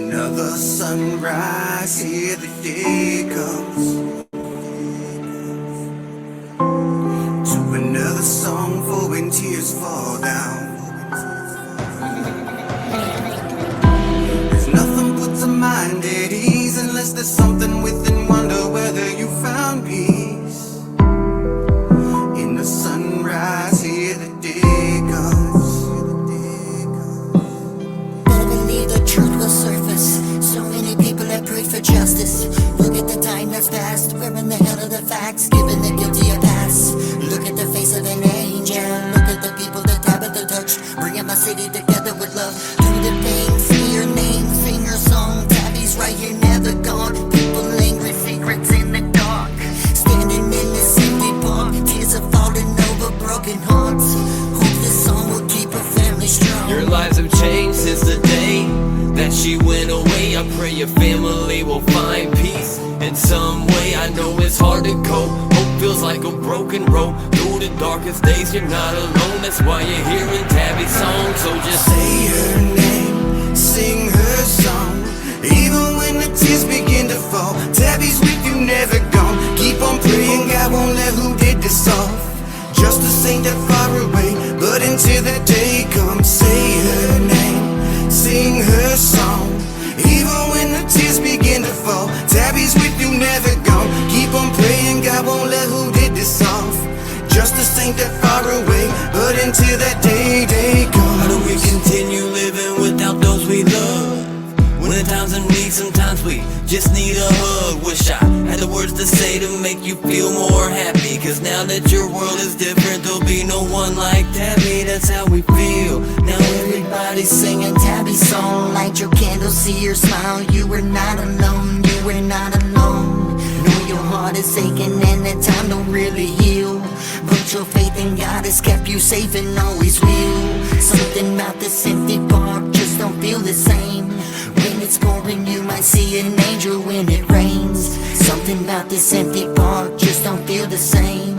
another sunrise, here the day comes. To another song for when tears fall down. There's nothing puts a mind at ease unless there's something within. Wonder whether you found peace in the sunrise, here the day comes. Better believe the truth will surface. So many people have prayed for justice. Look at the time that's passed. Where in the hell are the facts? Giving the guilty a pass. Look at the face of an angel. Look at the people that Tabitha touched. Bringing my city together with love. Through the pain, see your name, sing your song. Tabi's right here, never gone. People angry, secrets in the dark. Standing in this empty park. Tears are falling over broken hearts. Hope this song will keep a family strong. Your lives have changed since the day that she went away. I pray your family will find peace in some way. I know it's hard to cope. Hope feels like a broken road. Through the darkest days you're not alone. That's why you're hearing Tabi's song. So just say her name, sing her song. Even when the tears begin to fall, Tabi's with you, never gone. Keep on praying, God won't let who did this off. Justice ain't that far away, but until that day comes, say her name, sing her song. Even when the tears begin to fall, Tabi's with you, never gone. Keep on praying, God won't let who did this off. Justice ain't that far away, but until that day comes. how do we continue living without those we love? When the times of need, sometimes we just need a hug. Wish I had the words to say to make you feel more happy. Cause now that your world is different, there'll be no one like Tabi. That's how we feel. Now everybody's Singing Tabi's song. Light your candle, see her smile. You were not alone, you were not alone. Know your heart is aching and that time don't really heal. But your faith in God has kept you safe and always will. Something about this empty park just don't feel the same. When it's pouring you might see an angel when it rains. Something about this empty park just don't feel the same.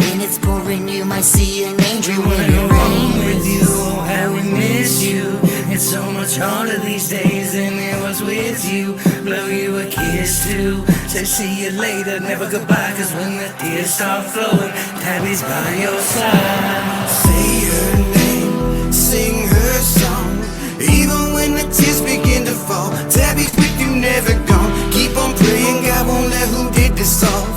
When it's pouring you might see an angel when it rains. With you, oh how we miss you. It's so much harder these days than it was with you. Blow you a kiss too. Say see you later, never goodbye. Cause when the tears start flowing, Tabi's by your side. Say her name, sing her song. Even when the tears begin to fall, Tabi's with you, never gone. Keep on praying, God won't let who did this off.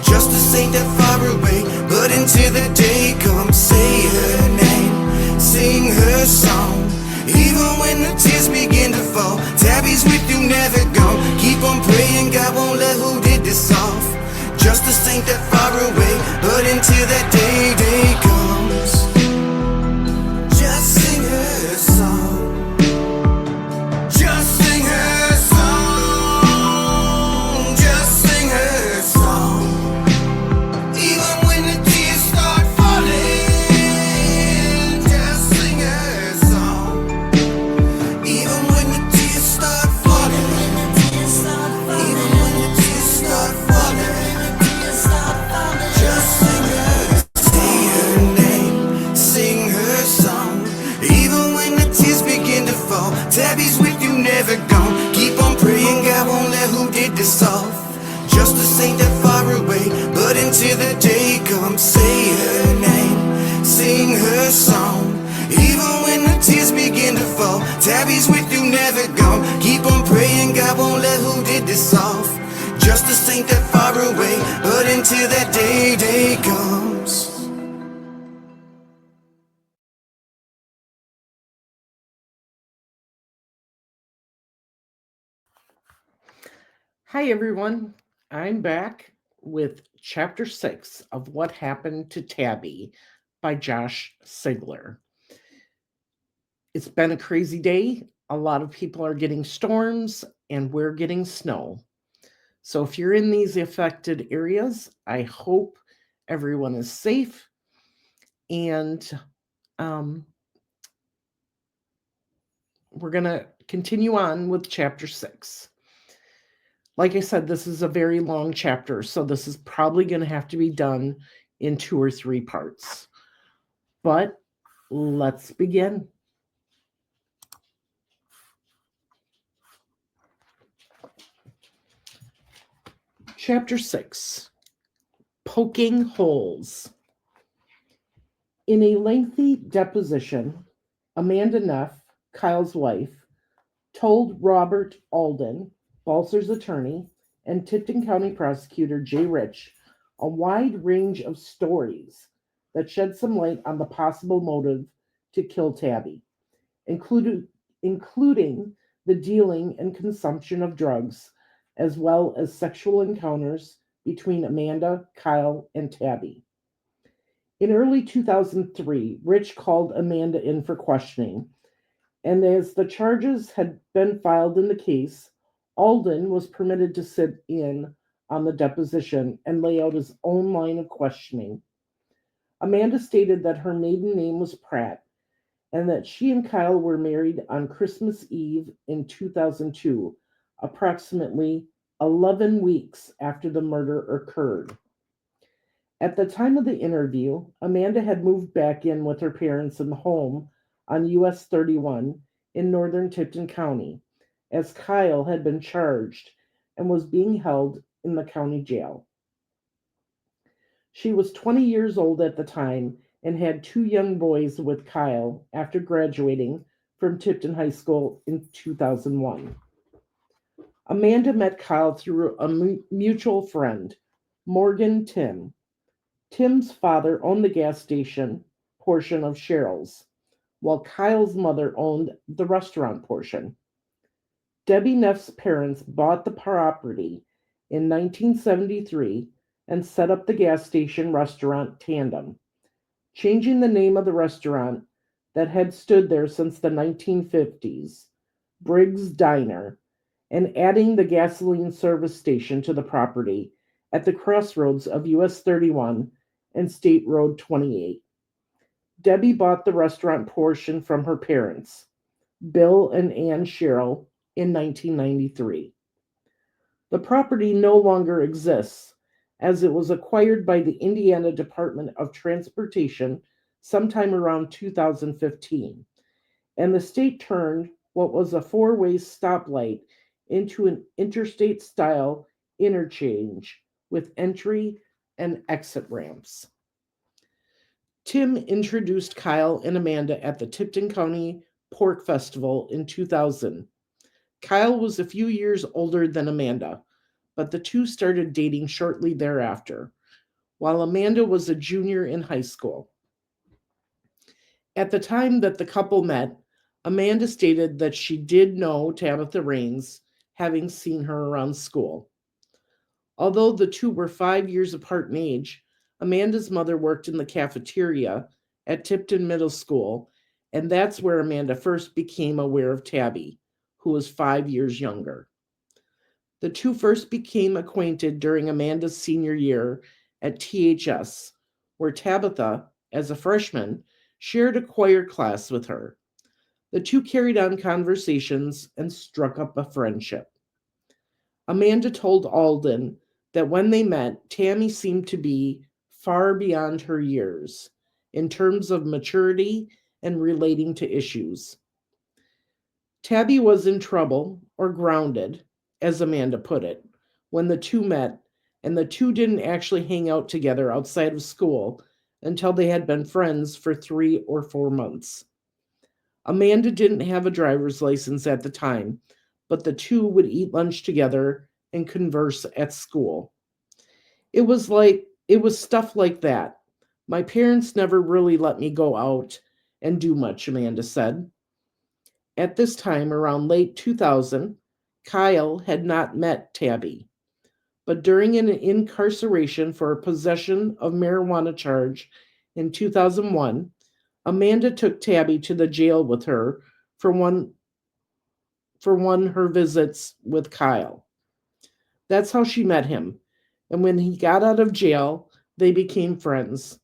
Justice ain't that far away, but until that day comes, say her name, sing her song. Even when the tears begin to fall, Tabi's with you, never gone. Keep on praying, God won't let who did this off. Justice ain't that far away, but until that day comes, just sing her song. Just sing her song. Just sing her song. Even when the tears start falling, just sing her song. Even when the tears start falling, even when the tears start falling, just sing her. Say her name, sing her song. Even when the tears begin to fall, Tabi's with you, never gone. Keep on praying, God won't let who did this off. Justice ain't that far away, but until that day comes, say her name, sing her song. Even when the tears begin to fall, Tabi's with you, never gone. Keep on praying, God won't let who did this off. Justice ain't that far away, but until that day comes. Hi, everyone. I'm back with Chapter 6 of What Happened to Tabi by Josh Sigler. It's been a crazy day. A lot of people are getting storms, and we're getting snow. So if you're in these affected areas, I hope everyone is safe. And we're going to continue on with Chapter 6. Like I said, this is a very long chapter, so this is probably going to have to be done in 2 or 3 parts. But let's begin. Chapter 6, Poking Holes. In a lengthy deposition, Amanda Neff, Kyle's wife, told Robert Alden, Balser's attorney, and Tipton County prosecutor Jay Rich a wide range of stories that shed some light on the possible motive to kill Tabi, including the dealing and consumption of drugs, as well as sexual encounters between Amanda, Kyle, and Tabi. In early 2003, Rich called Amanda in for questioning, and as the charges had been filed in the case, Alden was permitted to sit in on the deposition and lay out his own line of questioning. Amanda stated that her maiden name was Pratt and that she and Kyle were married on Christmas Eve in 2002, approximately 11 weeks after the murder occurred. At the time of the interview, Amanda had moved back in with her parents in the home on US 31 in northern Tipton County, as Kyle had been charged and was being held in the county jail. She was 20 years old at the time and had 2 young boys with Kyle after graduating from Tipton High School in 2001. Amanda met Kyle through a mutual friend, Morgan Tim. Tim's father owned the gas station portion of Cheryl's, while Kyle's mother owned the restaurant portion. Debbie Neff's parents bought the property in 1973 and set up the gas station restaurant Tandem, changing the name of the restaurant that had stood there since the 1950s, Briggs Diner, and adding the gasoline service station to the property at the crossroads of US 31 and State Road 28. Debbie bought the restaurant portion from her parents, Bill and Ann Sherrill, in 1993. The property no longer exists, as it was acquired by the Indiana Department of Transportation sometime around 2015, and the state turned what was a 4-way stoplight into an interstate-style interchange with entry and exit ramps. Tim introduced Kyle and Amanda at the Tipton County Pork Festival in 2000. Kyle was a few years older than Amanda, but the two started dating shortly thereafter, while Amanda was a junior in high school. At the time that the couple met, Amanda stated that she did know Tabitha Raines, having seen her around school. Although the two were 5 years apart in age, Amanda's mother worked in the cafeteria at Tipton Middle School, and that's where Amanda first became aware of Tabi, who was 5 years younger. The two first became acquainted during Amanda's senior year at THS, where Tabitha, as a freshman, shared a choir class with her. The two carried on conversations and struck up a friendship. Amanda told Alden that when they met, Tammy seemed to be far beyond her years in terms of maturity and relating to issues. Tabi was in trouble, or grounded, as Amanda put it, when the two met, and the two didn't actually hang out together outside of school until they had been friends for 3 or 4 months. Amanda didn't have a driver's license at the time, but the two would eat lunch together and converse at school. It was stuff like that. My parents never really let me go out and do much, Amanda said. At this time, around late 2000, Kyle had not met Tabi, but during an incarceration for a possession of marijuana charge in 2001, Amanda took Tabi to the jail with her for one her visits with Kyle. That's how she met him, and when he got out of jail, they became friends,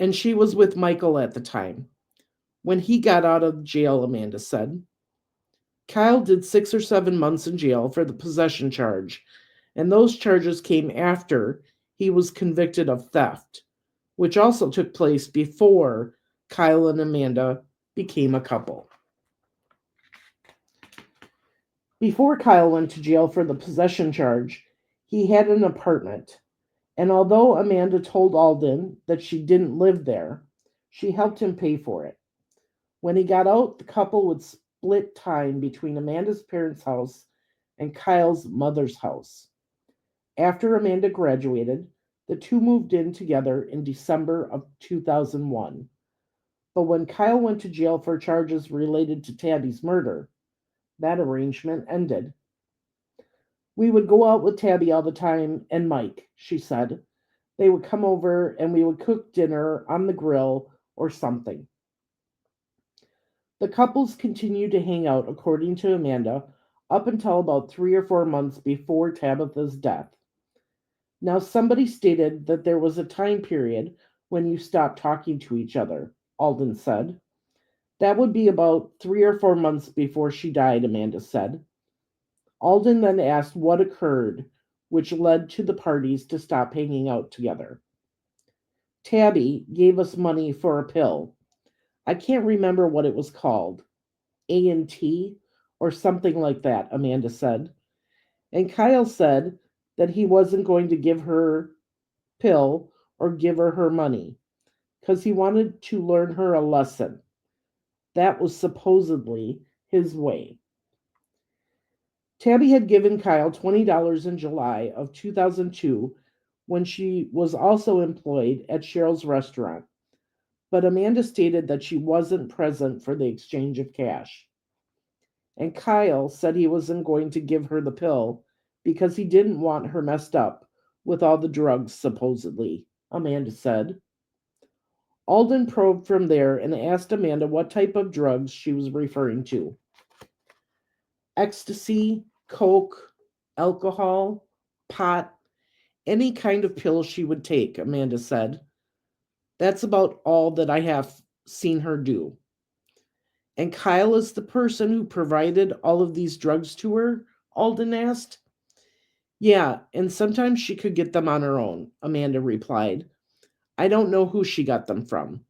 and she was with Michael at the time. When he got out of jail, Amanda said, Kyle did 6 or 7 months in jail for the possession charge, and those charges came after he was convicted of theft, which also took place before Kyle and Amanda became a couple. Before Kyle went to jail for the possession charge, He had an apartment, and although Amanda told Alden that she didn't live there, she helped him pay for it. When he got out, the couple would split time between Amanda's parents' house and Kyle's mother's house. After Amanda graduated, the two moved in together in December of 2001. But when Kyle went to jail for charges related to Tabi's murder, that arrangement ended. We would go out with Tabi all the time and Mike, she said. They would come over and we would cook dinner on the grill or something. The couples continued to hang out, according to Amanda, up until about 3 or 4 months before Tabitha's death. Now, somebody stated that there was a time period when you stopped talking to each other, Alden said. That would be about 3 or 4 months before she died, Amanda said. Alden then asked what occurred, which led to the parties to stop hanging out together. Tabi gave us money for a pill. I can't remember what it was called. A&T or something like that, Amanda said. And Kyle said that he wasn't going to give her pill or give her money because he wanted to learn her a lesson. That was supposedly his way. Tabi had given Kyle $20 in July of 2002 when she was also employed at Cheryl's restaurant, but Amanda stated that she wasn't present for the exchange of cash. And Kyle said he wasn't going to give her the pill because he didn't want her messed up with all the drugs, supposedly, Amanda said. Alden probed from there and asked Amanda what type of drugs she was referring to. Ecstasy, coke, alcohol, pot, any kind of pill she would take, Amanda said. That's about all that I have seen her do. And Kyle is the person who provided all of these drugs to her? Alden asked. Yeah, and sometimes she could get them on her own, Amanda replied. I don't know who she got them from.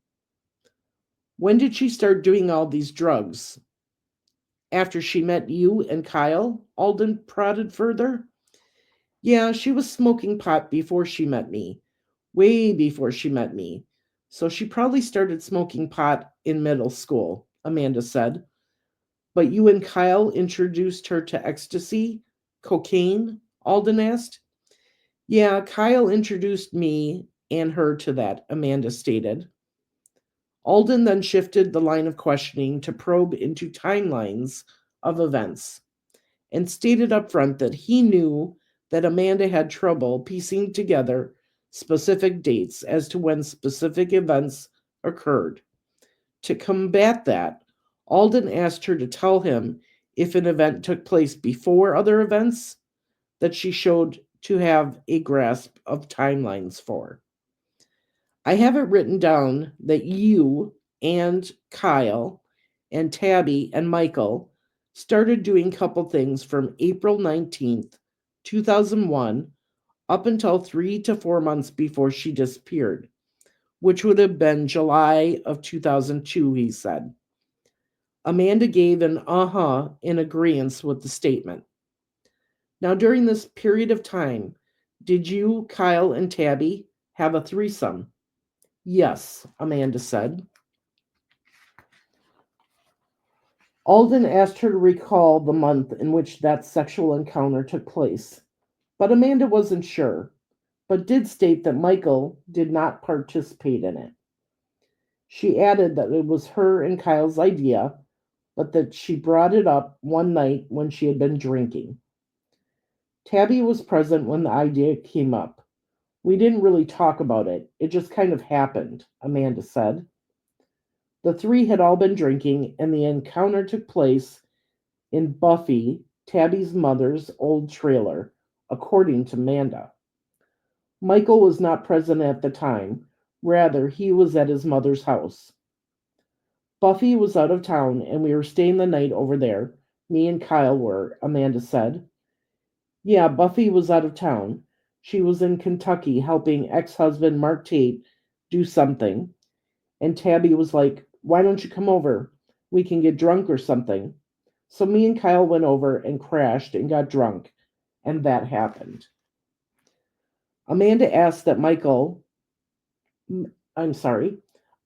When did she start doing all these drugs? After she met you and Kyle? Alden prodded further. Yeah, she was smoking pot before she met me. Way before she met me. So she probably started smoking pot in middle school, Amanda said. But you and Kyle introduced her to ecstasy? Cocaine? Alden asked. Yeah, Kyle introduced me and her to that, Amanda stated. Alden then shifted the line of questioning to probe into timelines of events and stated up front that he knew that Amanda had trouble piecing together specific dates as to when specific events occurred. To combat that, Alden asked her to tell him if an event took place before other events that she showed to have a grasp of timelines for. I have it written down that you and Kyle and Tabi and Michael started doing couple things from April 19th, 2001 up until 3 to 4 months before she disappeared, which would have been July of 2002, he said. Amanda gave an in agreement with the statement. Now, during this period of time, did you, Kyle, and Tabi have a threesome? Yes, Amanda said. Alden asked her to recall the month in which that sexual encounter took place, but Amanda wasn't sure, but did state that Michael did not participate in it. She added that it was her and Kyle's idea, but that she brought it up one night when she had been drinking. Tabi was present when the idea came up. We didn't really talk about it. It just kind of happened, Amanda said. The three had all been drinking, and the encounter took place in Buffy, Tabi's mother's old trailer, according to Amanda. Michael was not present at the time. Rather, he was at his mother's house. Buffy was out of town, and we were staying the night over there. Me and Kyle were, Amanda said. Yeah, Buffy was out of town. She was in Kentucky helping ex-husband Mark Tate do something. And Tabi was like, why don't you come over? We can get drunk or something. So me and Kyle went over and crashed and got drunk. And that happened. Amanda asked that Michael, I'm sorry,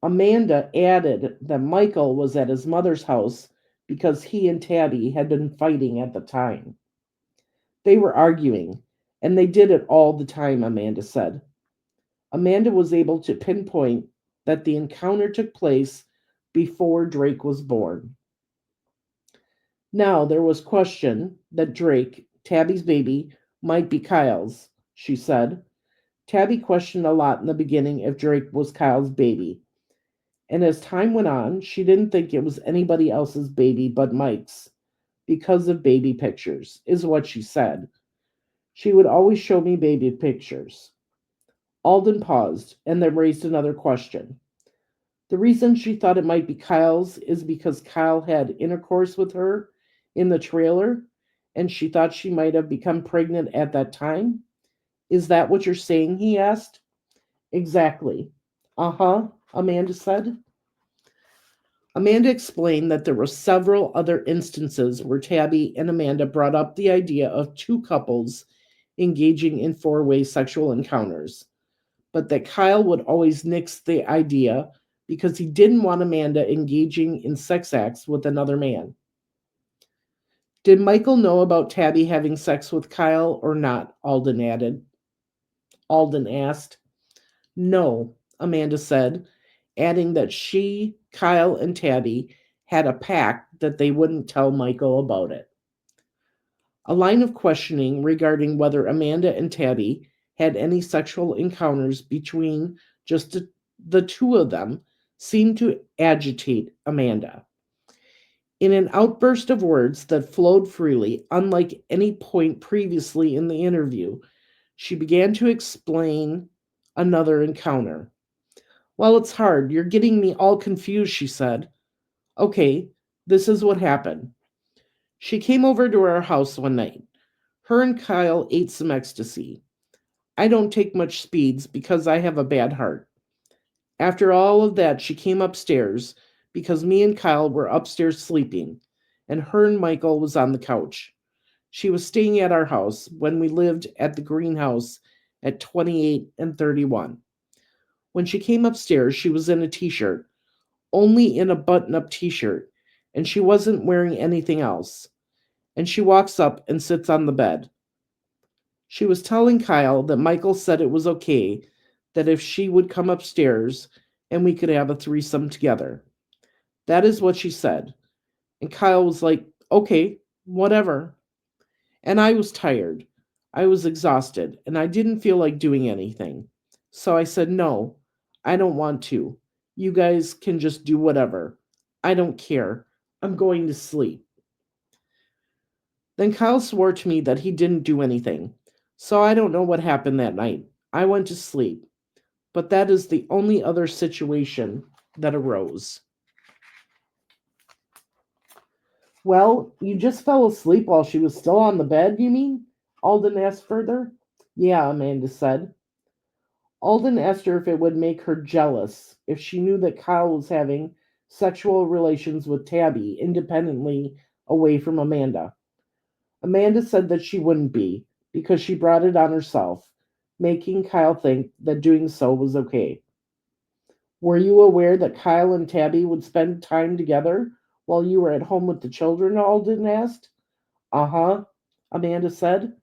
Amanda added that Michael was at his mother's house because he and Tabi had been fighting at the time. They were arguing, and they did it all the time, Amanda said. Amanda was able to pinpoint that the encounter took place before Drake was born. Now there was question that Drake, Tabby's baby, might be Kyle's, she said. Tabby questioned a lot in the beginning if Drake was Kyle's baby. And as time went on, she didn't think it was anybody else's baby but Mike's because of baby pictures, is what she said. She would always show me baby pictures. Alden paused and then raised another question. The reason she thought it might be Kyle's is because Kyle had intercourse with her in the trailer, and she thought she might have become pregnant at that time. Is that what you're saying? He asked. Exactly. Uh huh, Amanda said. Amanda explained that there were several other instances where Tabby and Amanda brought up the idea of two couples engaging in four-way sexual encounters, but that Kyle would always nix the idea because he didn't want Amanda engaging in sex acts with another man. Did Michael know about Tabby having sex with Kyle or not? Alden asked. No, Amanda said, adding that she, Kyle, and Tabby had a pact that they wouldn't tell Michael about it. A line of questioning regarding whether Amanda and Tabby had any sexual encounters between just the two of them seemed to agitate Amanda. In an outburst of words that flowed freely, unlike any point previously in the interview, she began to explain another encounter. Well, it's hard. You're getting me all confused, she said. Okay, this is what happened. She came over to our house one night. Her and Kyle ate some ecstasy. I don't take much speeds because I have a bad heart. After all of that, she came upstairs because me and Kyle were upstairs sleeping, and her and Michael was on the couch. She was staying at our house when we lived at the greenhouse at 28 and 31. When she came upstairs, she was in a t-shirt, only in a button-up t-shirt, and she wasn't wearing anything else. And she walks up and sits on the bed. She was telling Kyle that Michael said it was okay, that if she would come upstairs and we could have a threesome together. That is what she said. And Kyle was like, okay, whatever. And I was tired. I was exhausted, and I didn't feel like doing anything. So I said, no, I don't want to. You guys can just do whatever. I don't care. I'm going to sleep. Then Kyle swore to me that he didn't do anything. So I don't know what happened that night. I went to sleep. But that is the only other situation that arose. Well, you just fell asleep while she was still on the bed, you mean? Alden asked further. Yeah, Amanda said. Alden asked her if it would make her jealous if she knew that Kyle was having sexual relations with Tabby independently away from Amanda. Amanda said that she wouldn't be, because she brought it on herself, making Kyle think that doing so was okay. Were you aware that Kyle and Tabby would spend time together while you were at home with the children? Alden asked. Uh-huh, Amanda said.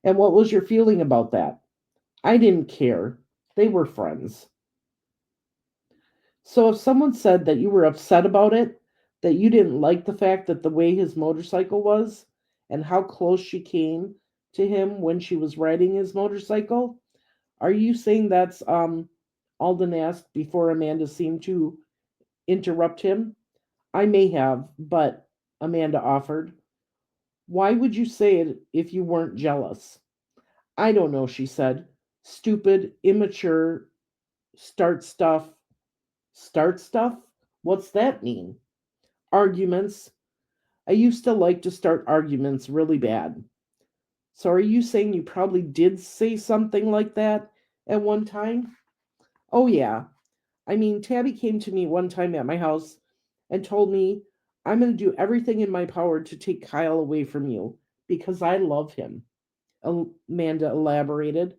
And what was your feeling about that? I didn't care. They were friends. So if someone said that you were upset about it, that you didn't like the fact that the way his motorcycle was, and how close she came to him when she was riding his motorcycle, are you saying that's Alden asked before Amanda seemed to interrupt him. I may have, but Amanda offered. Why would you say it if you weren't jealous? I don't know, she said. Stupid, immature, start stuff. Start stuff? What's that mean? Arguments. I used to like to start arguments really bad. So are you saying you probably did say something like that at one time? Oh, yeah. I mean, Tabby came to me one time at my house and told me, I'm going to do everything in my power to take Kyle away from you because I love him. Amanda elaborated.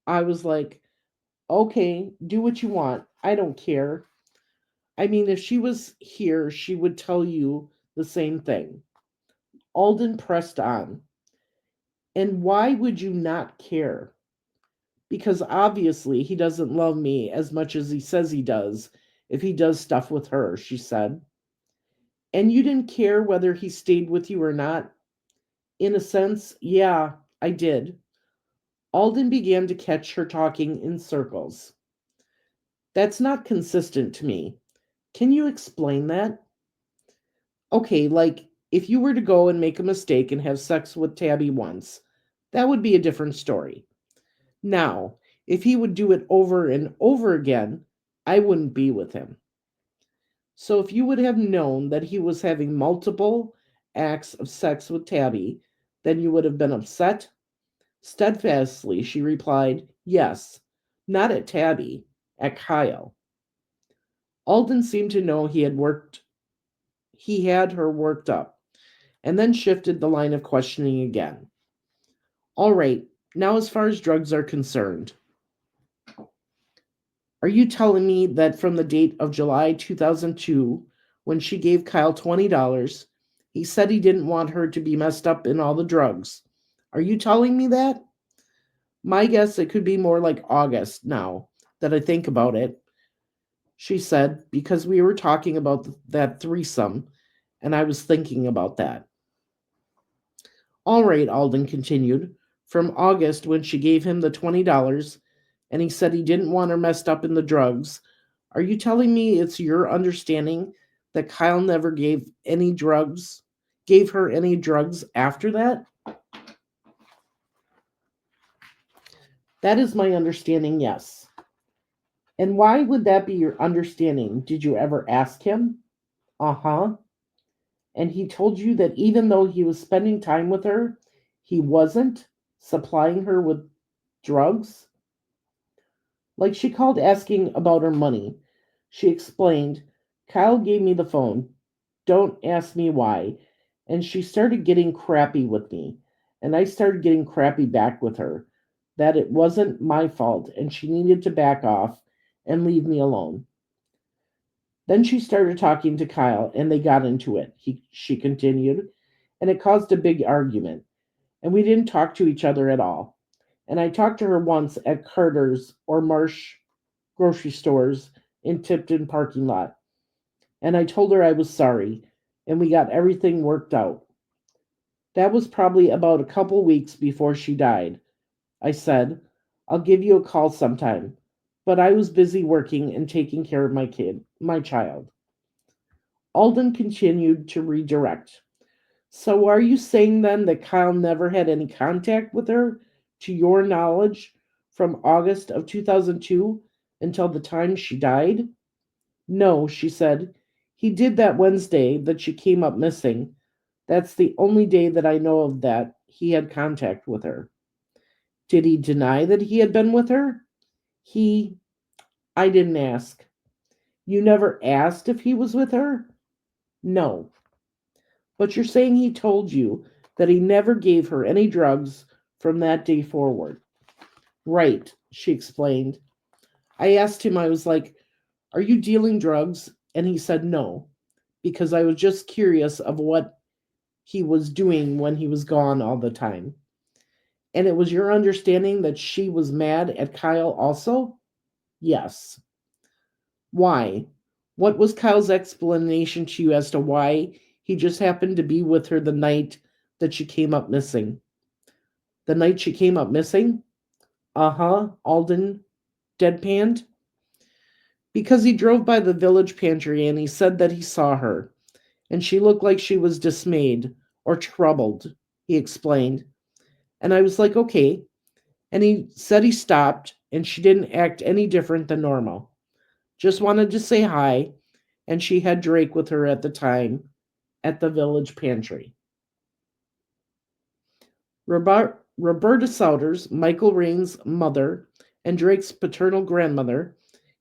I was like, okay, do what you want. I don't care. I mean, if she was here, she would tell you the same thing. Alden pressed on. And why would you not care? Because obviously he doesn't love me as much as he says he does if he does stuff with her, she said. And you didn't care whether he stayed with you or not? In a sense, yeah, I did. Alden began to catch her talking in circles. That's not consistent to me. Can you explain that? Okay, like if you were to go and make a mistake and have sex with Tabi once, that would be a different story. Now, if he would do it over and over again, I wouldn't be with him. So if you would have known that he was having multiple acts of sex with Tabi, then you would have been upset? Steadfastly, she replied, yes, not at Tabi, at Kyle. Alden seemed to know he had her worked up, and then shifted the line of questioning again. All right, now as far as drugs are concerned, are you telling me that from the date of July 2002, when she gave Kyle $20, he said he didn't want her to be messed up in all the drugs? Are you telling me that? My guess it could be more like August now that I think about it, she said, because we were talking about that threesome, and I was thinking about that. All right, Alden continued, from August when she gave him the $20 and he said he didn't want her messed up in the drugs. Are you telling me it's your understanding that Kyle never gave her any drugs after that? That is my understanding, yes. And why would that be your understanding? Did you ever ask him? Uh-huh. And he told you that even though he was spending time with her, he wasn't supplying her with drugs? Like she called asking about her money. She explained, Kyle gave me the phone. Don't ask me why. And she started getting crappy with me. And I started getting crappy back with her. That it wasn't my fault and she needed to back off and leave me alone. Then she started talking to Kyle and they got into it, she continued. And it caused a big argument. And we didn't talk to each other at all. And I talked to her once at Carter's or Marsh grocery stores in Tipton parking lot. And I told her I was sorry, and we got everything worked out. That was probably about a couple weeks before she died. I said, I'll give you a call sometime. But I was busy working and taking care of my child. Alden continued to redirect. So are you saying then that Kyle never had any contact with her, to your knowledge, from August of 2002 until the time she died? No, she said. He did that Wednesday that she came up missing. That's the only day that I know of that he had contact with her. Did he deny that he had been with her? I didn't ask. You never asked if he was with her? No. But you're saying he told you that he never gave her any drugs from that day forward. Right, she explained. I asked him, I was like, are you dealing drugs? And he said no, because I was just curious of what he was doing when he was gone all the time. And it was your understanding that she was mad at Kyle also? Yes. Why? What was Kyle's explanation to you as to why he just happened to be with her the night that she came up missing? The night she came up missing? Uh-huh, Alden deadpanned. Because he drove by the village pantry and he said that he saw her, and she looked like she was dismayed or troubled, he explained. And I was like, okay. And he said he stopped, and she didn't act any different than normal. Just wanted to say hi, and she had Drake with her at the time at the village pantry. Roberta Souders, Michael Rain's mother, and Drake's paternal grandmother,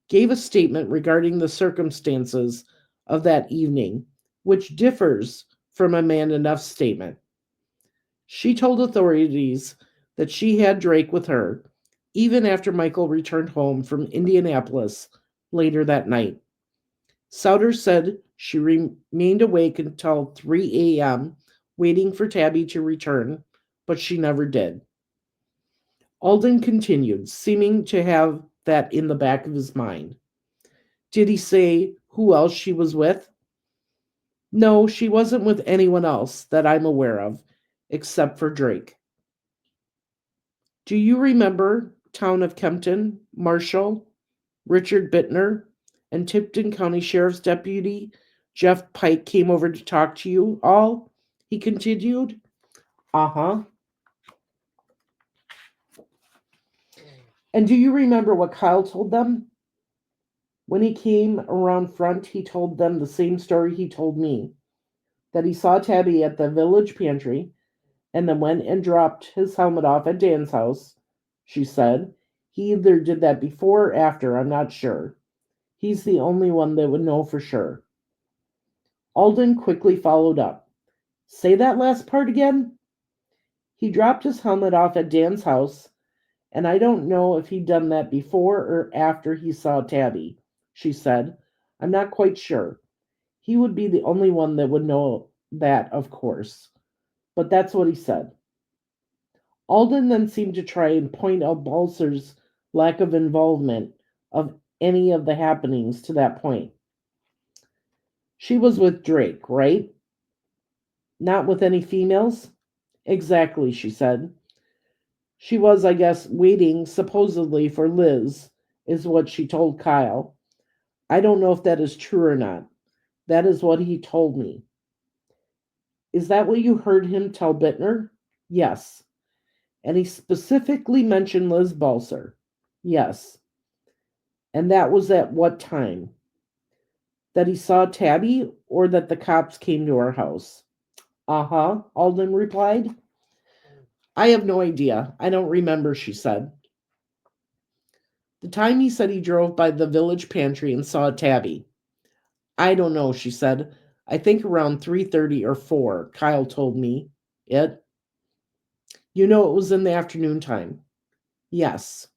gave a statement regarding the circumstances of that evening, which differs from Amanda Nuff's statement. She told authorities that she had Drake with her, even after Michael returned home from Indianapolis later that night. Souter said she remained awake until 3 a.m., waiting for Tabi to return, but she never did. Alden continued, seeming to have that in the back of his mind. Did he say who else she was with? No, she wasn't with anyone else that I'm aware of, except for Drake. Do you remember Town of Kempton, Marshal, Richard Bittner, and Tipton County Sheriff's Deputy Jeff Pike came over to talk to you all? He continued. Uh-huh. And do you remember what Kyle told them? When he came around front, he told them the same story he told me, that he saw Tabi at the village pantry and then went and dropped his helmet off at Dan's house, she said. He either did that before or after, I'm not sure. He's the only one that would know for sure. Alden quickly followed up. Say that last part again? He dropped his helmet off at Dan's house, and I don't know if he'd done that before or after he saw Tabi, she said. I'm not quite sure. He would be the only one that would know that, of course. But that's what he said. Alden then seemed to try and point out Balser's lack of involvement of any of the happenings to that point. She was with Drake, right? Not with any females? Exactly, she said. She was, I guess, waiting supposedly for Liz, is what she told Kyle. I don't know if that is true or not. That is what he told me. Is that what you heard him tell Bittner? Yes. And he specifically mentioned Liz Balser. Yes. And that was at what time? That he saw Tabi or that the cops came to our house? Uh-huh, Alden replied. I have no idea. I don't remember, she said. The time he said he drove by the village pantry and saw Tabi. I don't know, she said. I think around 3:30 or 4, Kyle told me. It? You know it was in the afternoon time. Yes.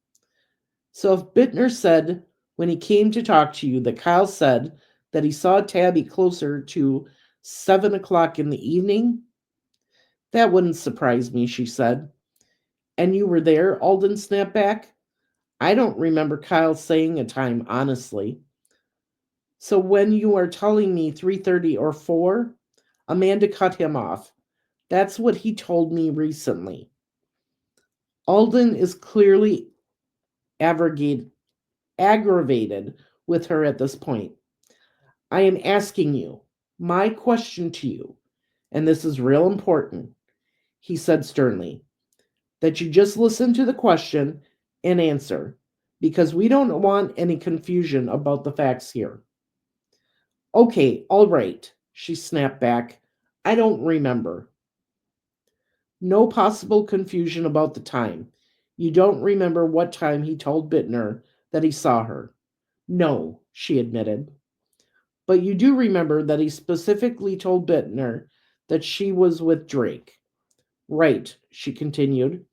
So if Bittner said when he came to talk to you that Kyle said that he saw Tabi closer to 7 o'clock in the evening, that wouldn't surprise me, she said. And you were there, Alden snapped back. I don't remember Kyle saying a time, honestly. So when you are telling me 3:30 or 4, Amanda cut him off. That's what he told me recently. Alden is clearly aggravated with her at this point. I am asking you, my question to you, and this is real important, he said sternly, that you just listen to the question and answer, because we don't want any confusion about the facts here. Okay, all right, she snapped back. I don't remember. No possible confusion about the time. You don't remember what time he told Bittner that he saw her. No, she admitted. But you do remember that he specifically told Bittner that she was with Drake. Right, she continued.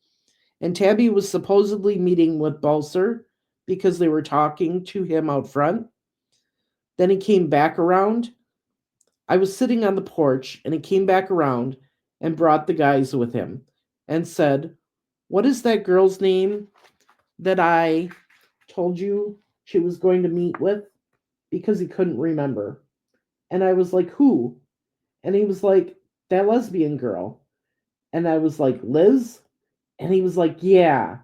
And Tabi was supposedly meeting with Balser because they were talking to him out front. Then he came back around. I was sitting on the porch, and he came back around and brought the guys with him and said, what is that girl's name that I told you she was going to meet with? Because he couldn't remember. And I was like, who? And he was like, that lesbian girl. And I was like, Liz? And he was like, yeah.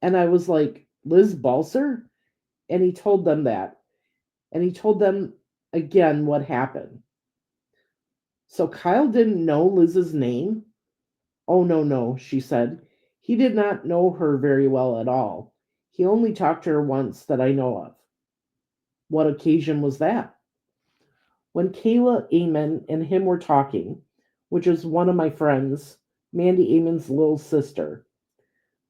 And I was like, Liz Balser? And he told them that. And he told them again what happened. So Kyle didn't know Liz's name? Oh, no, she said. He did not know her very well at all. He only talked to her once that I know of. What occasion was that? When Kayla Amon and him were talking, which is one of my friends, Mandy Amon's little sister.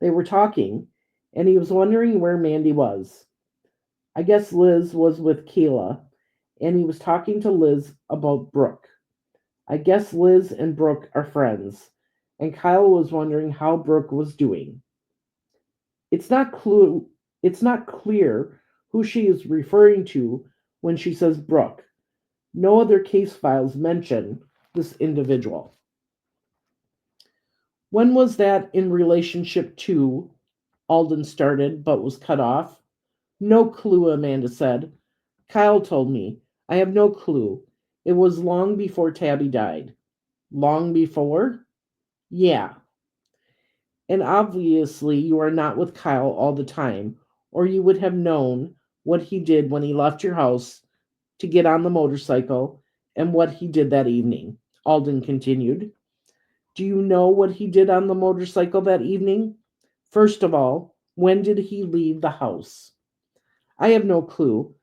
They were talking, and he was wondering where Mandy was. I guess Liz was with Kayla, and he was talking to Liz about Brooke. I guess Liz and Brooke are friends, and Kyle was wondering how Brooke was doing. It's not clue it's not clear who she is referring to when she says Brooke. No other case files mention this individual. When was that in relationship to? Alden started, but was cut off. No clue, Amanda said. Kyle told me. I have no clue. It was long before Tabi died. Long before? Yeah. And obviously, you are not with Kyle all the time, or you would have known what he did when he left your house to get on the motorcycle and what he did that evening. Alden continued. Do you know what he did on the motorcycle that evening? First of all, when did he leave the house? I have no clue.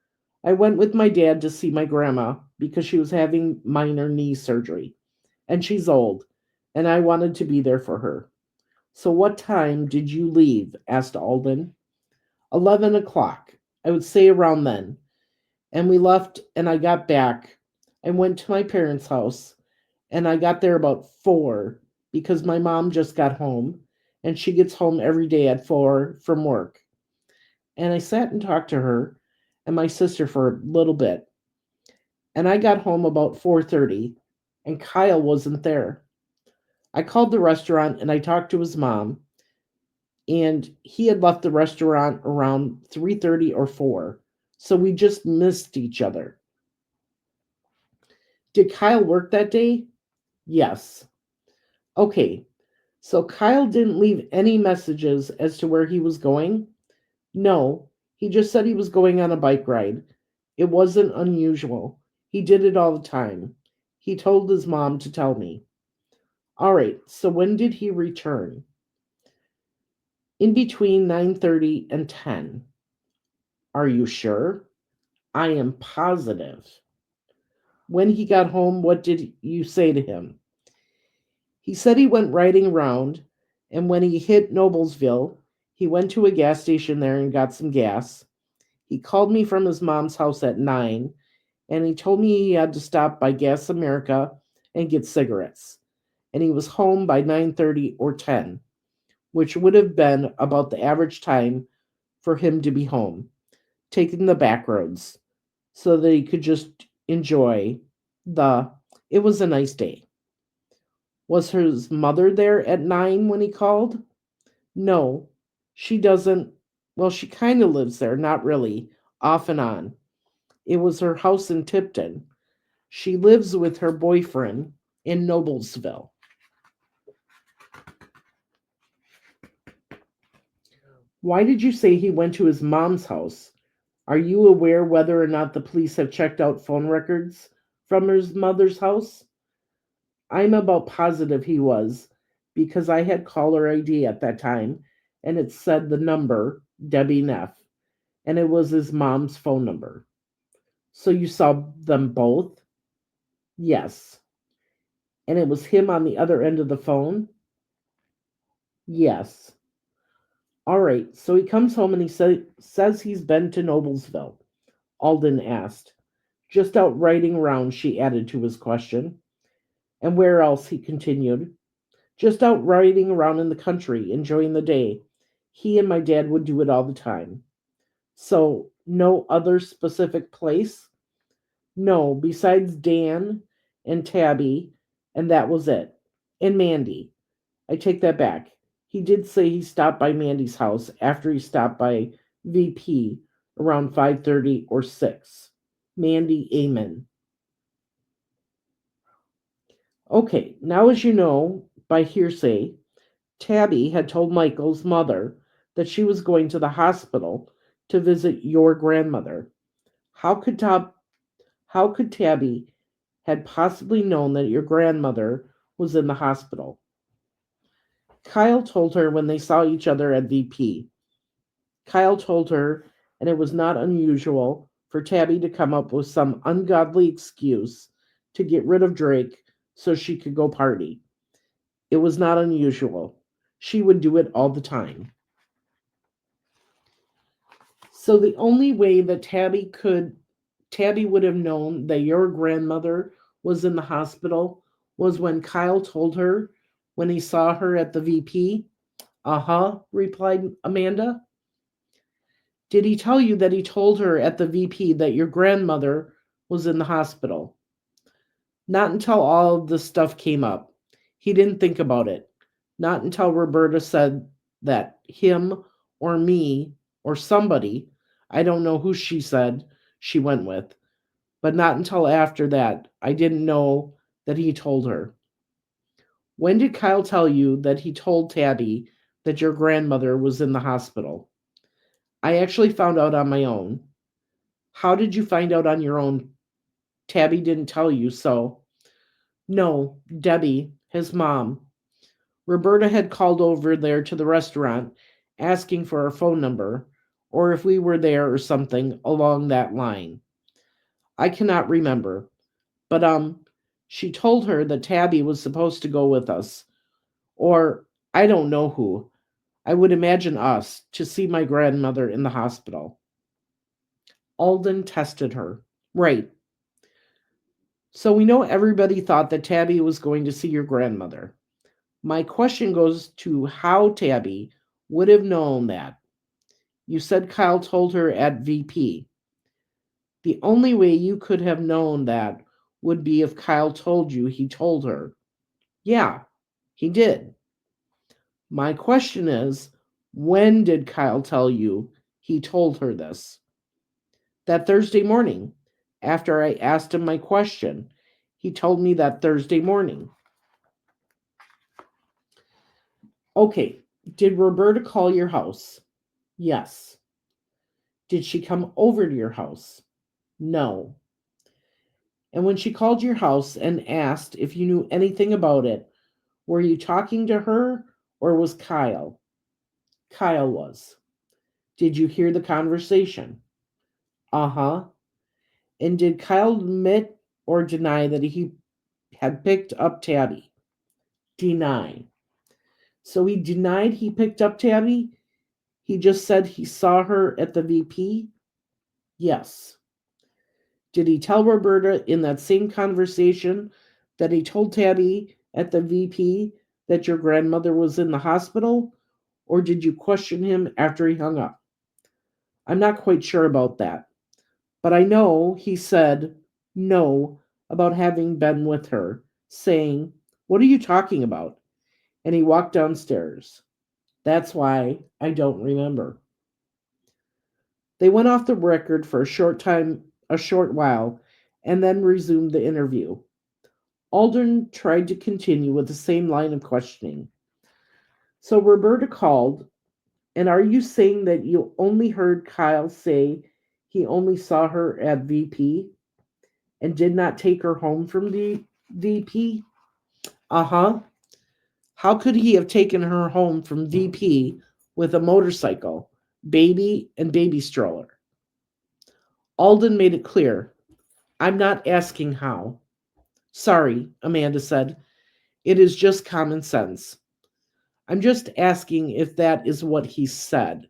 I went with my dad to see my grandma because she was having minor knee surgery, and she's old, and I wanted to be there for her. So what time did you leave? Asked Alden. 11 o'clock. I would say around then. And we left, and I got back. I went to my parents' house, and I got there about 4 because my mom just got home, and she gets home every day at 4 from work. And I sat and talked to her and my sister for a little bit. And I got home about 4:30, and Kyle wasn't there. I called the restaurant and I talked to his mom, and he had left the restaurant around 3:30 or 4. So we just missed each other. Did Kyle work that day? Yes. Okay. So Kyle didn't leave any messages as to where he was going? No, he just said he was going on a bike ride. It wasn't unusual. He did it all the time. He told his mom to tell me. All right, so when did he return? In between 9:30 and 10. Are you sure? I am positive. When he got home, what did you say to him? He said he went riding around, and when he hit Noblesville, he went to a gas station there and got some gas. He called me from his mom's house at 9, and he told me he had to stop by Gas America and get cigarettes. And he was home by 9:30 or 10, which would have been about the average time for him to be home, taking the back roads, so that he could just enjoy the it was a nice day. Was his mother there at 9 when he called? No, she doesn't. Well, she kind of lives there, not really, off and on. It was her house in Tipton. She lives with her boyfriend in Noblesville. Why did you say he went to his mom's house? Are you aware whether or not the police have checked out phone records from his mother's house? I'm about positive he was, because I had caller ID at that time, and it said the number, Debbie Neff, and it was his mom's phone number. So you saw them both? Yes. And it was him on the other end of the phone? Yes. All right, so he comes home and he says he's been to Noblesville. Alden asked. Just out riding around, she added to his question. And where else, he continued. Just out riding around in the country, enjoying the day. He and my dad would do it all the time. So, no other specific place? No, besides Dan and Tabi, and that was it. And Mandy. I take that back. He did say he stopped by Mandy's house after he stopped by VP around 5:30 or 6. Mandy, amen. Okay, now as you know, by hearsay, Tabi had told Michael's mother that she was going to the hospital to visit your grandmother. How could Tabi had possibly known that your grandmother was in the hospital? Kyle told her when they saw each other at VP. Kyle told her, and it was not unusual for Tabi to come up with some ungodly excuse to get rid of Drake so she could go party. It was not unusual. She would do it all the time. So the only way that Tabi would have known that your grandmother was in the hospital was when Kyle told her when he saw her at the VP. Uh-huh, replied Amanda. Did he tell you that he told her at the VP that your grandmother was in the hospital? Not until all of this stuff came up. He didn't think about it. Not until Roberta said that him or me or somebody, I don't know who she said she went with, but not until after that, I didn't know that he told her. When did Kyle tell you that he told Tabi that your grandmother was in the hospital? I actually found out on my own. How did you find out on your own? Tabi didn't tell you, so. No, Debbie, his mom. Roberta had called over there to the restaurant asking for our phone number, or if we were there or something along that line. I cannot remember, but she told her that Tabi was supposed to go with us, or I don't know who. I would imagine us, to see my grandmother in the hospital. Alden tested her. Right. So we know everybody thought that Tabi was going to see your grandmother. My question goes to how Tabi would have known that. You said Kyle told her at VP. The only way you could have known that would be if Kyle told you he told her. Yeah, he did. My question is, when did Kyle tell you he told her this? That Thursday morning, after I asked him my question. He told me that Thursday morning. Okay, did Roberta call your house? Yes. Did she come over to your house? No. And when she called your house and asked if you knew anything about it, were you talking to her or was Kyle? Kyle was. Did you hear the conversation? Uh-huh. And did Kyle admit or deny that he had picked up Tabi? Deny. So he denied he picked up Tabi? He just said he saw her at the VP? Yes. Did he tell Roberta in that same conversation that he told Tabi at the VP that your grandmother was in the hospital? Or did you question him after he hung up? I'm not quite sure about that. But I know he said no about having been with her, saying, "What are you talking about?" And he walked downstairs. That's why I don't remember. They went off the record for a short while, and then resumed the interview. Alden tried to continue with the same line of questioning. So Roberta called, and are you saying that you only heard Kyle say he only saw her at VP and did not take her home from the VP? Uh-huh. How could he have taken her home from VP with a motorcycle, baby, and baby stroller? Alden made it clear. I'm not asking how. Sorry, Amanda said. It is just common sense. I'm just asking if that is what he said.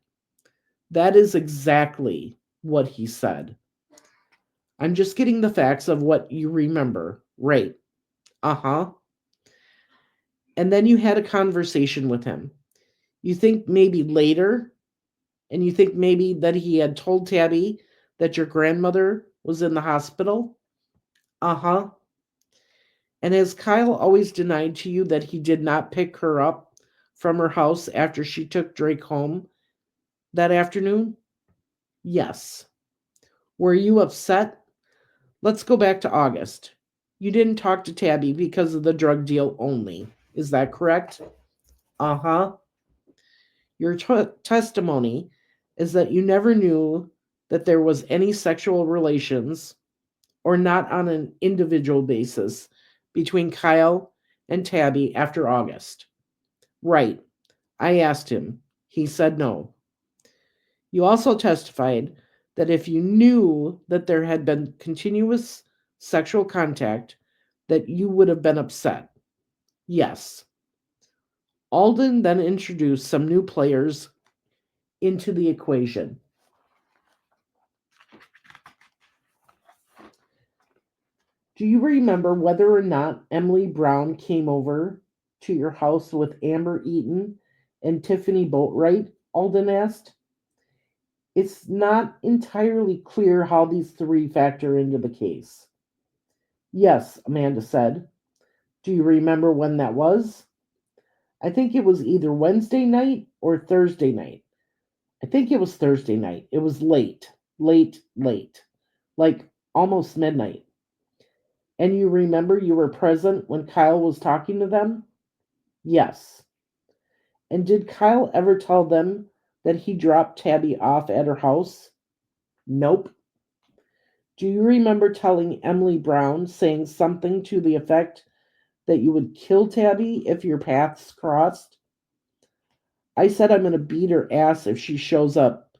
That is exactly what he said. I'm just getting the facts of what you remember. Right. Uh-huh. And then you had a conversation with him. You think maybe later, and you think maybe that he had told Tabi that your grandmother was in the hospital? Uh-huh. And has Kyle always denied to you that he did not pick her up from her house after she took Drake home that afternoon? Yes. Were you upset? Let's go back to August. You didn't talk to Tabi because of the drug deal only. Is that correct? Uh-huh. Your testimony is that you never knew that there was any sexual relations, or not on an individual basis, between Kyle and Tabi after August. Right. I asked him. He said no. You also testified that if you knew that there had been continuous sexual contact, that you would have been upset. Yes. Alden then introduced some new players into the equation. Do you remember whether or not Emily Brown came over to your house with Amber Eaton and Tiffany Boatwright? Alden asked. It's not entirely clear how these three factor into the case. Yes, Amanda said. Do you remember when that was? I think it was either Wednesday night or Thursday night. I think it was Thursday night. It was late, late, late, like almost midnight. And you remember you were present when Kyle was talking to them? Yes. And did Kyle ever tell them that he dropped Tabby off at her house? Nope. Do you remember telling Emily Brown, saying something to the effect that you would kill Tabby if your paths crossed? I said I'm going to beat her ass if she shows up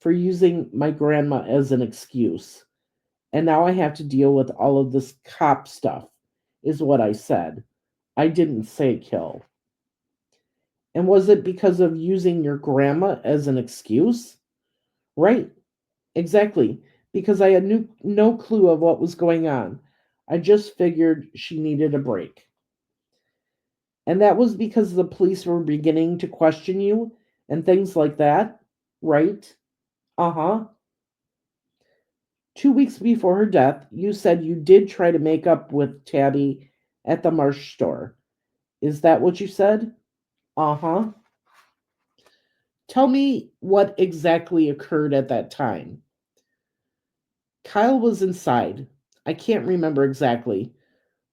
for using my grandma as an excuse. And now I have to deal with all of this cop stuff, is what I said. I didn't say kill. And was it because of using your grandma as an excuse? Right, exactly. Because I had no clue of what was going on. I just figured she needed a break. And that was because the police were beginning to question you and things like that? Right? Uh huh. 2 weeks before her death, you said you did try to make up with Tabby at the Marsh store. Is that what you said? Uh huh. Tell me what exactly occurred at that time. Kyle was inside. I can't remember exactly.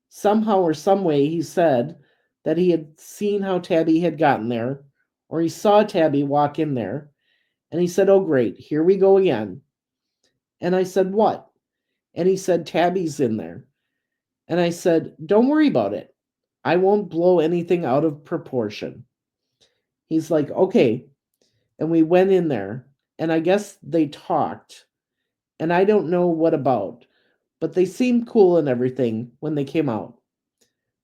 Somehow or some way he said that he had seen how Tabby had gotten there, or he saw Tabby walk in there, and he said, "Oh great, here we go again." And I said, "What?" And he said, "Tabby's in there." And I said, "Don't worry about it. I won't blow anything out of proportion." He's like, "Okay." And we went in there, and I guess they talked, and I don't know what about, but they seemed cool and everything when they came out.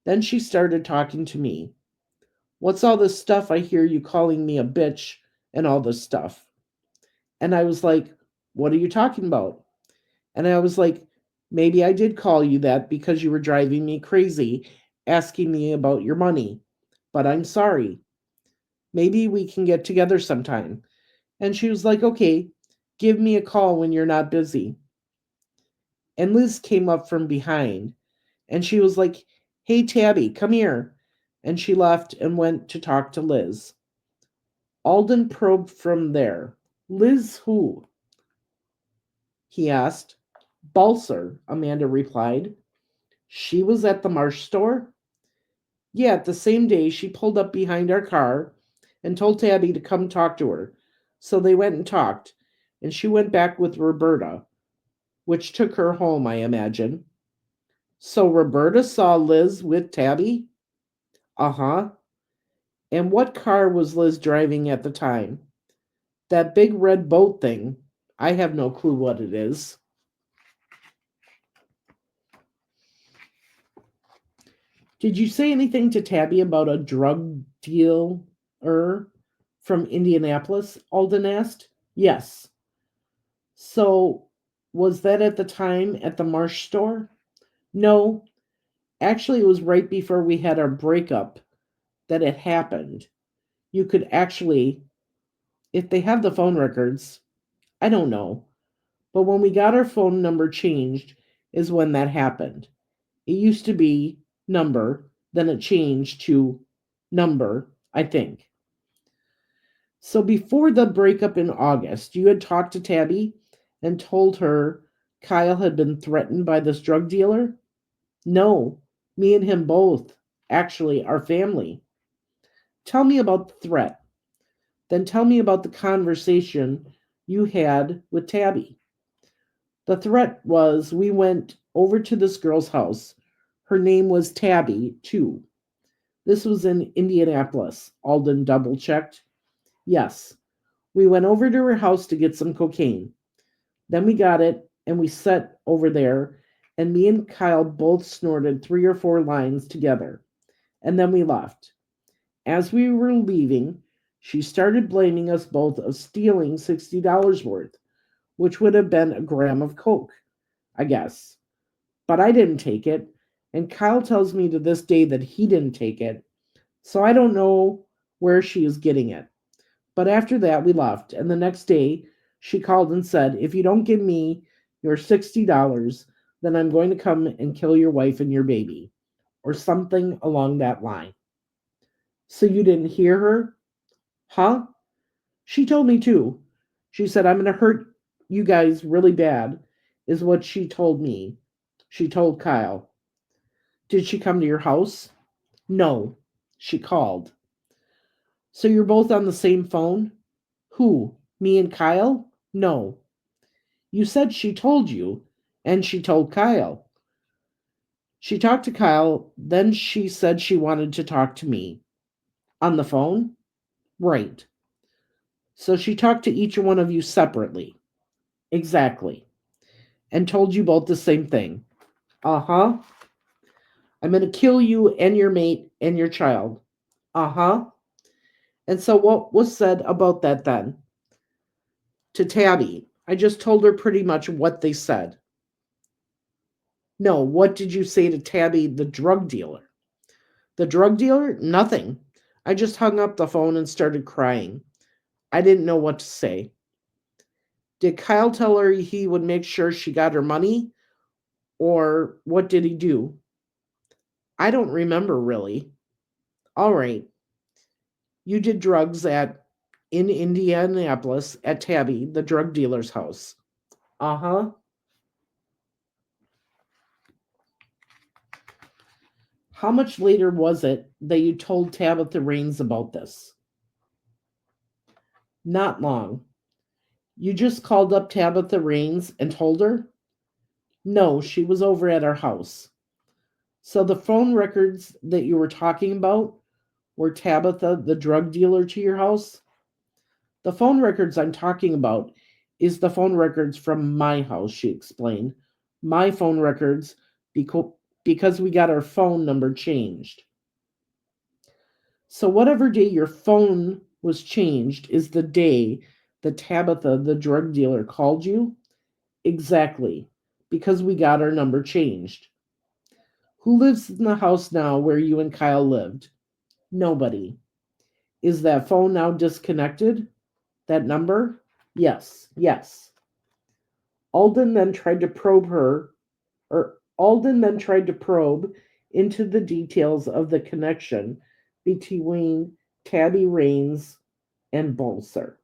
Then she started talking to me. "What's all this stuff I hear you calling me a bitch and all this stuff?" And I was like, "What are you talking about?" And I was like, "Maybe I did call you that because you were driving me crazy, asking me about your money. But I'm sorry. Maybe we can get together sometime." And she was like, "Okay, give me a call when you're not busy." And Liz came up from behind and she was like, "Hey, Tabby, come here." And she left and went to talk to Liz. Alden probed from there. "Liz who?" he asked. "Balser," Amanda replied. "She was at the Marsh store?" "Yeah, the same day she pulled up behind our car and told Tabby to come talk to her. So they went and talked, and she went back with Roberta, which took her home, I imagine." "So Roberta saw Liz with Tabby?" "Uh-huh." "And what car was Liz driving at the time?" "That big red boat thing. I have no clue what it is." "Did you say anything to Tabby about a drug dealer from Indianapolis?" Alden asked. "Yes." "So, was that at the time at the Marsh store?" "No. Actually, it was right before we had our breakup that it happened. You could actually, if they have the phone records, I don't know. But when we got our phone number changed is when that happened. It used to be number, then it changed to number, I think." "So before the breakup in August, you had talked to Tabby and told her Kyle had been threatened by this drug dealer?" "No, me and him both. Actually, our family." "Tell me about the threat. Then tell me about the conversation you had with Tabby." "The threat was we went over to this girl's house. Her name was Tabby, too." "This was in Indianapolis." Alden double checked. "Yes. We went over to her house to get some cocaine. Then we got it, and we sat over there, and me and Kyle both snorted 3 or 4 lines together, and then we left. As we were leaving, she started blaming us both of stealing $60 worth, which would have been a gram of coke, I guess. But I didn't take it, and Kyle tells me to this day that he didn't take it, so I don't know where she is getting it. But after that, we left, and the next day, she called and said, if you don't give me your $60, then I'm going to come and kill your wife and your baby, or something along that line. So you didn't hear her? Huh? She told me too. She said, I'm going to hurt you guys really bad, is what she told me. She told Kyle. Did she come to your house? No, she called. So you're both on the same phone? Who? Me and Kyle? No. You said she told you, and she told Kyle. She talked to Kyle, then she said she wanted to talk to me. On the phone? Right. So she talked to each one of you separately. Exactly. And told you both the same thing. Uh-huh. I'm going to kill you and your mate and your child. Uh-huh. And so what was said about that then? To Tabi, I just told her pretty much what they said. No, what did you say to Tabi, the drug dealer? The drug dealer? Nothing. I just hung up the phone and started crying. I didn't know what to say. Did Kyle tell her he would make sure she got her money? Or what did he do? I don't remember really. All right. You did drugs in Indianapolis at Tabi, the drug dealer's house. Uh-huh. How much later was it that you told Tabitha Raines about this? Not long. You just called up Tabitha Raines and told her? No, she was over at our house. So the phone records that you were talking about were Tabitha, the drug dealer, to your house? The phone records I'm talking about is the phone records from my house, she explained. My phone records because we got our phone number changed. So whatever day your phone was changed is the day that Tabitha, the drug dealer, called you? Exactly, because we got our number changed. Who lives in the house now where you and Kyle lived? Nobody. Is that phone now disconnected? That number? Yes, yes. Alden then tried to probe into the details of the connection between Tabi Raines and Bolser.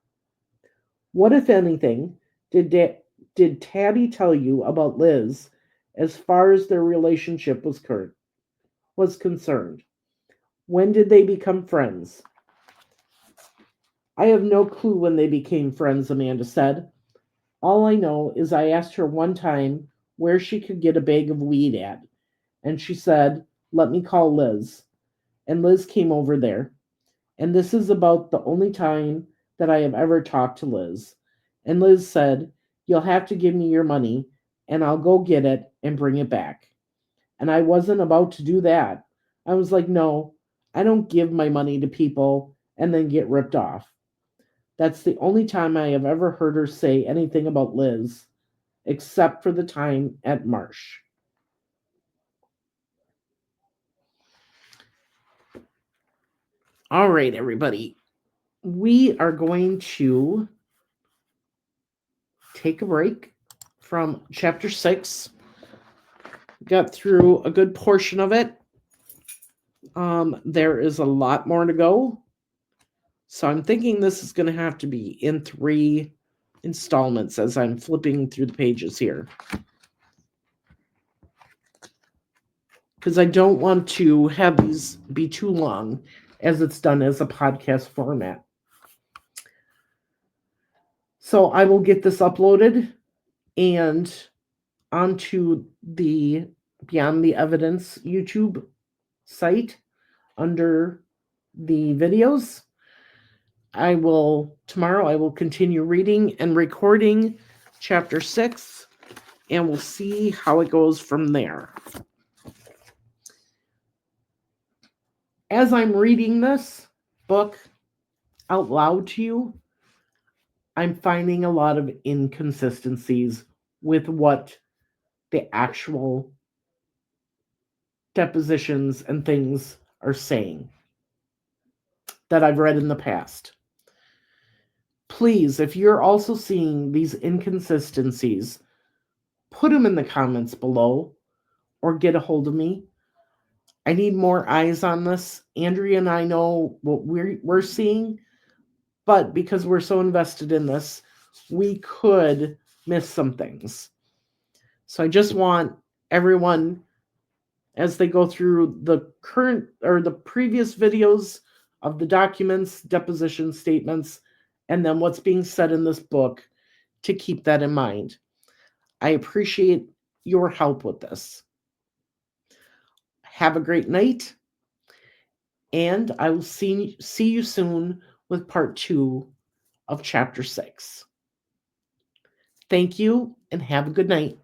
What, if anything, did Tabi tell you about Liz as far as their relationship was concerned? When did they become friends? I have no clue when they became friends, Amanda said. All I know is I asked her one time where she could get a bag of weed at, and she said, let me call Liz. And Liz came over there. And this is about the only time that I have ever talked to Liz. And Liz said, you'll have to give me your money, and I'll go get it and bring it back. And I wasn't about to do that. I was like, no, I don't give my money to people and then get ripped off. That's the only time I have ever heard her say anything about Liz, except for the time at Marsh. All right, everybody. We are going to take a break from chapter 6. Got through a good portion of it. There is a lot more to go. So I'm thinking this is going to have to be in 3 installments as I'm flipping through the pages here. Because I don't want to have these be too long as it's done as a podcast format. So I will get this uploaded and onto the Beyond the Evidence YouTube site under the videos. Tomorrow I will continue reading and recording chapter 6, and we'll see how it goes from there. As I'm reading this book out loud to you, I'm finding a lot of inconsistencies with what the actual depositions and things are saying. that I've read in the past. Please, if you're also seeing these inconsistencies, put them in the comments below or get a hold of me. I need more eyes on this. Andrea and I know what we're seeing, but because we're so invested in this, we could miss some things. So I just want everyone, as they go through the current or the previous videos of the documents, deposition statements, and then what's being said in this book, to keep that in mind. I appreciate your help with this. Have a great night, and I will see you soon with part 2 of chapter 6. Thank you, and have a good night.